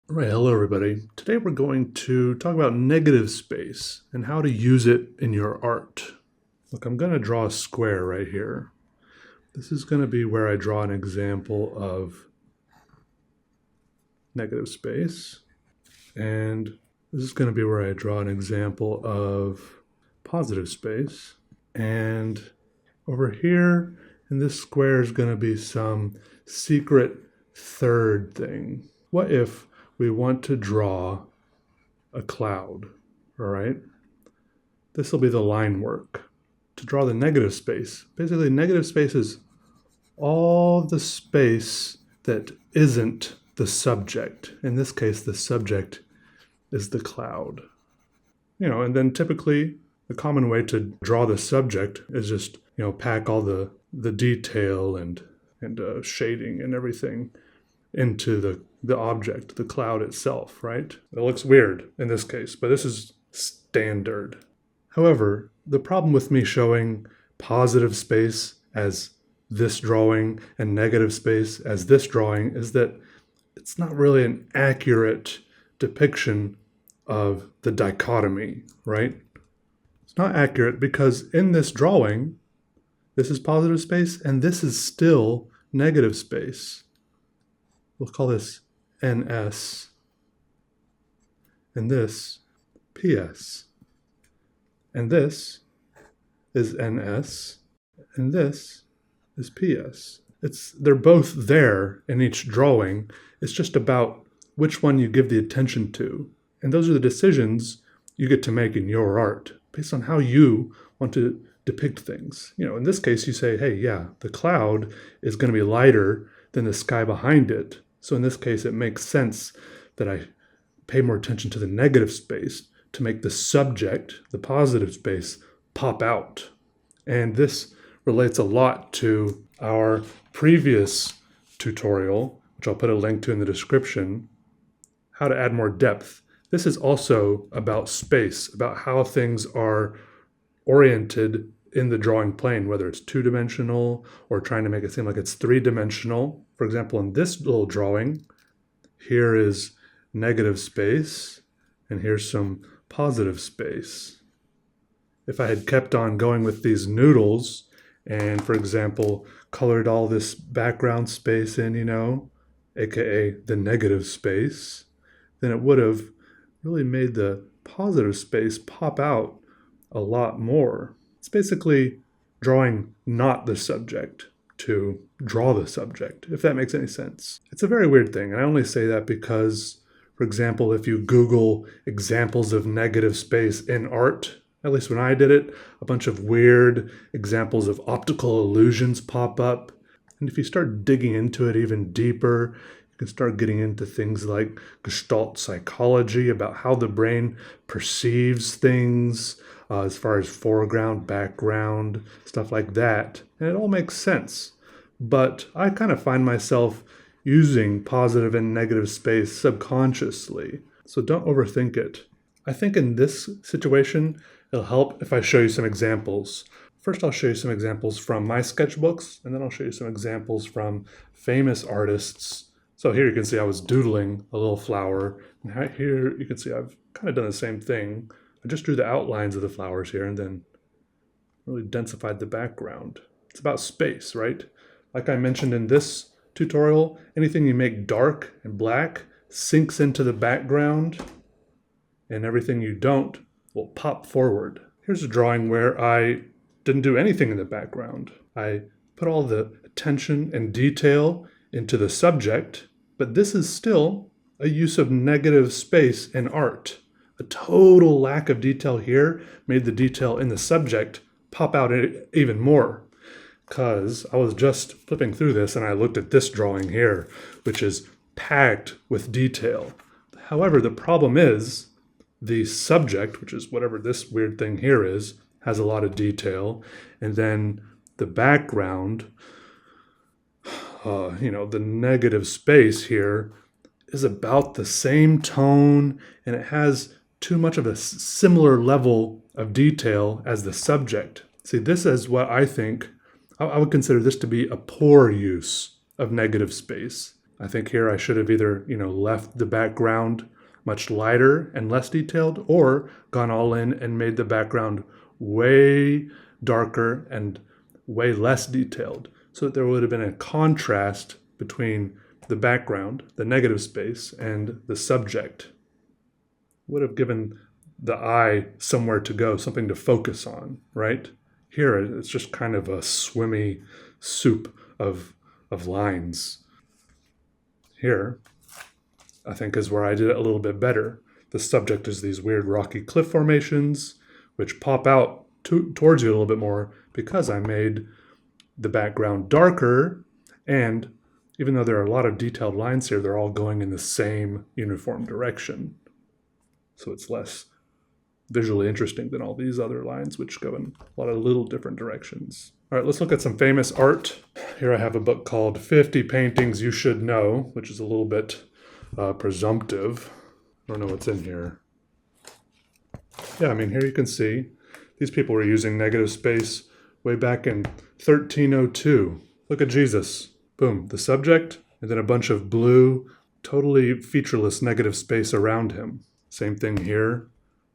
All right, hello everybody. Today we're going to talk about negative space and how to use it in your art. Look, I'm going to draw a square right here. This is going to be where I draw an example of negative space. And this is going to be where I draw an example of positive space. And over here in this square is going to be some secret third thing. What if we want to draw a cloud, all right? This will be the line work. To draw the negative space, basically negative space is all the space that isn't the subject. In this case, the subject is the cloud. And then typically the common way to draw the subject is just, pack all the detail and shading and everything into the object, the cloud itself, right? It looks weird in this case, but this is standard. However, the problem with me showing positive space as this drawing and negative space as this drawing is that it's not really an accurate depiction of the dichotomy, right? It's not accurate because in this drawing, this is positive space and this is still negative space. We'll call this NS, and this PS. And this is NS, and this is PS. They're both there in each drawing. It's just about which one you give the attention to. And those are the decisions you get to make in your art based on how you want to depict things. In this case, you say, hey, yeah, the cloud is going to be lighter than the sky behind it. So in this case, it makes sense that I pay more attention to the negative space to make the subject, the positive space, pop out. And this relates a lot to our previous tutorial, which I'll put a link to in the description, how to add more depth. This is also about space, about how things are oriented in the drawing plane, whether it's two-dimensional or trying to make it seem like it's three-dimensional. For example, in this little drawing, here is negative space, and here's some positive space. If I had kept on going with these noodles and, for example, colored all this background space in, aka the negative space, then it would have really made the positive space pop out a lot more. It's basically drawing not the subject to draw the subject, if that makes any sense. It's a very weird thing, and I only say that because, for example, if you Google examples of negative space in art, at least when I did it, a bunch of weird examples of optical illusions pop up. And if you start digging into it even deeper, you can start getting into things like Gestalt psychology, about how the brain perceives things, as far as foreground, background, stuff like that. And it all makes sense. But I kind of find myself using positive and negative space subconsciously. So don't overthink it. I think in this situation, it'll help if I show you some examples. First, I'll show you some examples from my sketchbooks, and then I'll show you some examples from famous artists. So here you can see I was doodling a little flower. And here you can see I've kind of done the same thing. I just drew the outlines of the flowers here and then really densified the background. It's about space, right? Like I mentioned in this tutorial, anything you make dark and black sinks into the background, and everything you don't will pop forward. Here's a drawing where I didn't do anything in the background. I put all the attention and detail into the subject, but this is still a use of negative space in art. A total lack of detail here made the detail in the subject pop out even more, because I was just flipping through this and I looked at this drawing here, which is packed with detail. However, the problem is the subject, which is whatever this weird thing here is, has a lot of detail, and then the background, the negative space here is about the same tone, and it has too much of a similar level of detail as the subject. See, this is what I think, I would consider this to be a poor use of negative space. I think here I should have either, left the background much lighter and less detailed, or gone all in and made the background way darker and way less detailed, so that there would have been a contrast between the background, the negative space, and the subject. Would have given the eye somewhere to go, something to focus on, right? Here, it's just kind of a swimmy soup of lines. Here, I think, is where I did it a little bit better. The subject is these weird rocky cliff formations, which pop out towards you a little bit more because I made the background darker, and even though there are a lot of detailed lines here, they're all going in the same uniform direction. So it's less visually interesting than all these other lines, which go in a lot of little different directions. All right, let's look at some famous art. Here I have a book called 50 Paintings You Should Know, which is a little bit presumptive. I don't know what's in here. Yeah, here you can see these people were using negative space way back in 1302. Look at Jesus. Boom, the subject, and then a bunch of blue, totally featureless negative space around him. Same thing here.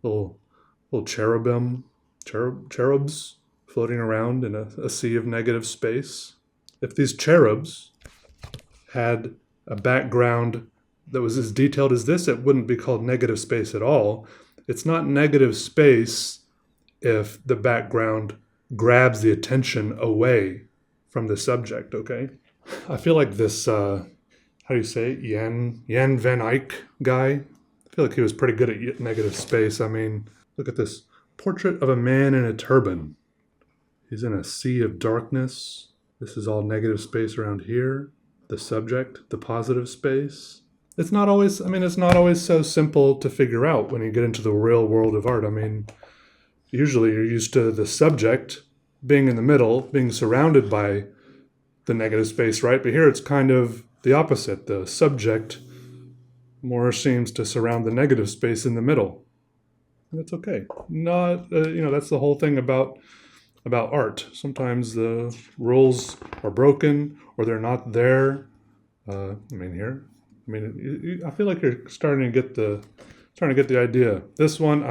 Little cherubs floating around in a sea of negative space. If these cherubs had a background that was as detailed as this, it wouldn't be called negative space at all. It's not negative space if the background grabs the attention away from the subject, okay? I feel like this, how do you say it? Jan van Eyck guy. I feel like he was pretty good at negative space. Look at this portrait of a man in a turban. He's in a sea of darkness. This is all negative space around here. The subject, the positive space. It's not always so simple to figure out when you get into the real world of art. Usually you're used to the subject being in the middle, being surrounded by the negative space, right? But here it's kind of the opposite. The subject more seems to surround the negative space in the middle. And that's okay. Not, that's the whole thing about art. Sometimes the rules are broken or they're not there. Here. I feel like you're starting to get the idea. This one,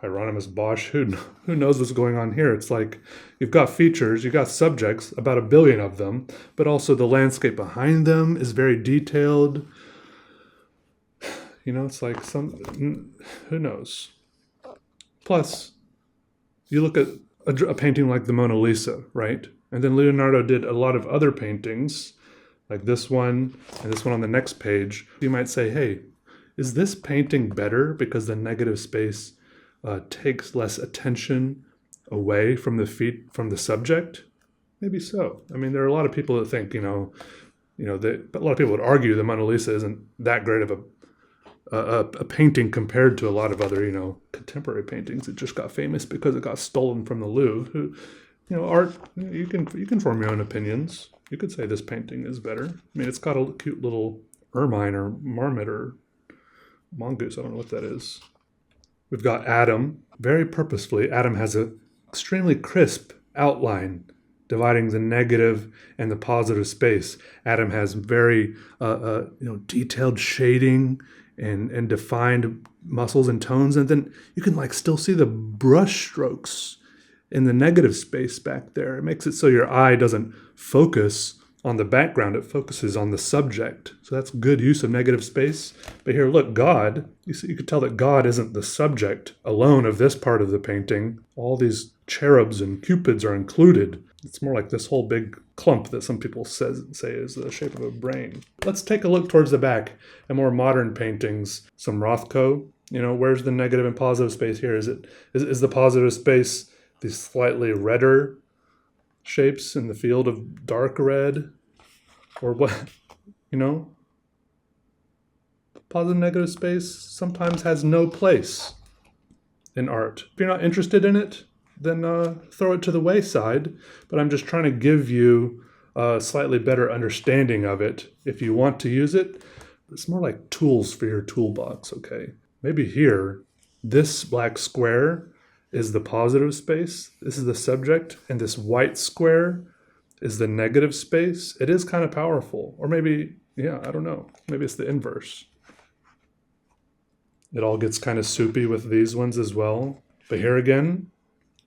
Hieronymus Bosch, who knows what's going on here? It's like you've got features, you've got subjects, about 1 billion of them, but also the landscape behind them is very detailed. It's like who knows? Plus, you look at a painting like the Mona Lisa, right? And then Leonardo did a lot of other paintings, like this one and this one on the next page. You might say, hey, is this painting better because the negative space takes less attention away from the subject? Maybe so. There are a lot of people that think, but a lot of people would argue the Mona Lisa isn't that great of a painting compared to a lot of other, contemporary paintings. It just got famous because it got stolen from the Louvre. Art, you can form your own opinions. You could say this painting is better. It's got a cute little ermine or marmot or mongoose. I don't know what that is. We've got Adam. Very purposefully, Adam has an extremely crisp outline dividing the negative and the positive space. Adam has very detailed shading and defined muscles and tones, and then you can still see the brush strokes in the negative space back there. It makes it so your eye doesn't focus on the background, it focuses on the subject. So that's good use of negative space. But here, look, God, you could tell that God isn't the subject alone of this part of the painting. All these cherubs and cupids are included. It's more like this whole big clump that some people say is the shape of a brain. Let's take a look towards the back at more modern paintings. Some Rothko, where's the negative and positive space here? Is the positive space these slightly redder shapes in the field of dark red? Or what, Positive negative space sometimes has no place in art. If you're not interested in it, then throw it to the wayside. But I'm just trying to give you a slightly better understanding of it. If you want to use it, it's more like tools for your toolbox, okay? Maybe here, this black square is the positive space. This is the subject. And this white square is the negative space. It is kind of powerful. Or maybe, Yeah, I don't know. Maybe it's the inverse. It all gets kind of soupy with these ones as well. But here again,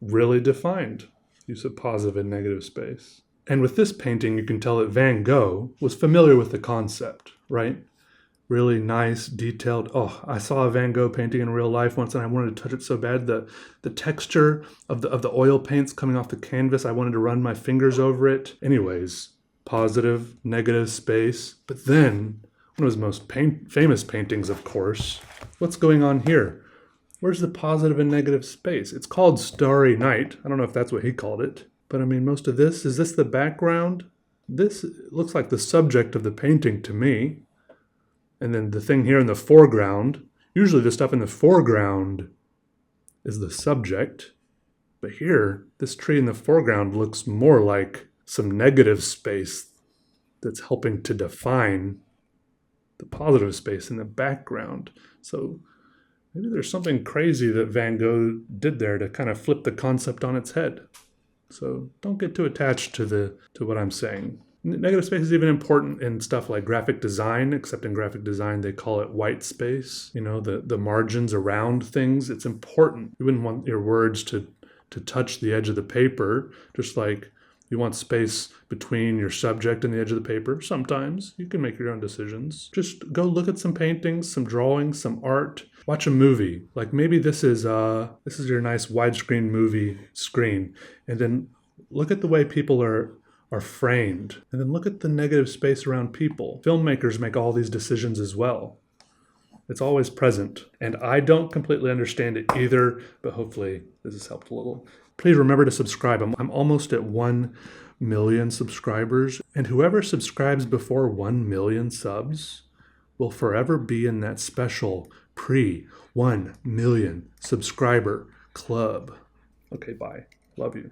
really defined use of positive and negative space. And with this painting, you can tell that Van Gogh was familiar with the concept, right? Really nice, detailed. Oh, I saw a Van Gogh painting in real life once and I wanted to touch it so bad. The texture of the oil paints coming off the canvas, I wanted to run my fingers over it. Anyways, positive, negative space. But then, one of his most famous paintings, of course. What's going on here? Where's the positive and negative space? It's called Starry Night. I don't know if that's what he called it. But I mean, most of this, is this the background? This looks like the subject of the painting to me. And then the thing here in the foreground, usually the stuff in the foreground is the subject. But here, this tree in the foreground looks more like some negative space that's helping to define the positive space in the background. So maybe there's something crazy that Van Gogh did there to kind of flip the concept on its head. So don't get too attached to what I'm saying. Negative space is even important in stuff like graphic design, except in graphic design they call it white space. You know, the margins around things. It's important. You wouldn't want your words to touch the edge of the paper, just like you want space between your subject and the edge of the paper. Sometimes you can make your own decisions. Just go look at some paintings, some drawings, some art. Watch a movie. Like maybe this is your nice widescreen movie screen, and then look at the way people are framed, and then look at the negative space around people. Filmmakers make all these decisions as well. It's always present, and I don't completely understand it either, but hopefully this has helped a little. Please remember to subscribe. I'm almost at 1 million subscribers, and whoever subscribes before 1 million subs will forever be in that special pre-1 million subscriber club. Okay, bye. Love you.